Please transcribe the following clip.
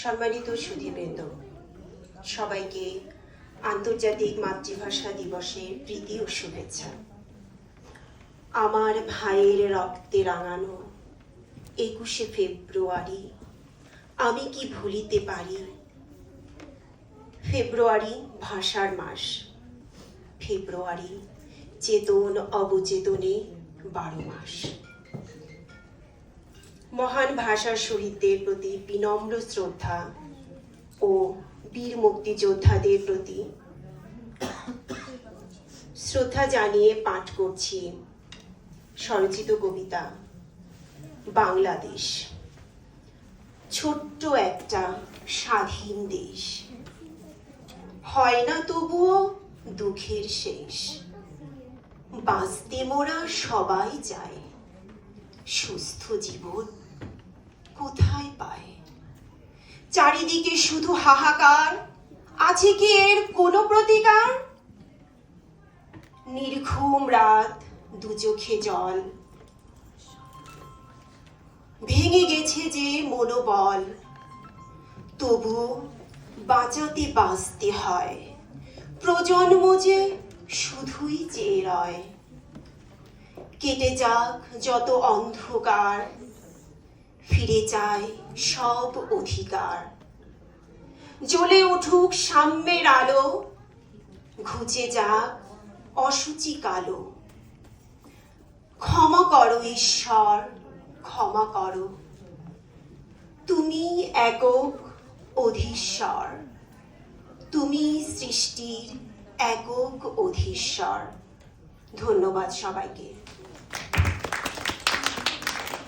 সম্মানিত সুধীবৃন্দ, সবাইকে আন্তর্জাতিক মাতৃভাষা দিবসের প্রীতি ও শুভেচ্ছা। আমার ভাইয়ের রক্তে রাঙানো 21শে ফেব্রুয়ারি আমি কি ভুলিতে পারি। ফেব্রুয়ারি ভাষার মাস, ফেব্রুয়ারি চেতন অবচেতনে 12 মাস। মহান ভাষা শহীদদের প্রতি বিনম্র শ্রদ্ধা ও বীর মুক্তিযোদ্ধাদের প্রতি শ্রদ্ধা জানিয়ে পাঠ করছি স্বরচিত কবিতা বাংলাদেশ। ছোট্ট একটা স্বাধীন দেশ, হয় না তবুও দুঃখের শেষ। বাঁচতে মোরা সবাই চায়, সুস্থ জীবন কোথায় পায়। চারিদিকে শুধু হাহাকার, আছে কি এর কোনো প্রতিকার? নির্ঘুম রাত, দু চোখে জল, ভেঙে গেছে যে মনোবল। তবু বাঁচাতে বাঁচতে হয়, প্রজন্ম যে শুধুই চেয়ে রয়। কেটে যাক যত অন্ধকার, ফিরে চায় সব অধিকার। জ্বলে উঠুক সাম্যের আলো, ঘুচে যাক অসুচি কালো। ক্ষমা করো ঈশ্বর, ক্ষমা করো, তুমি একক অধীশ্বর। তুমি সৃষ্টির একক অধীশ্বর। ধন্যবাদ সবাইকে।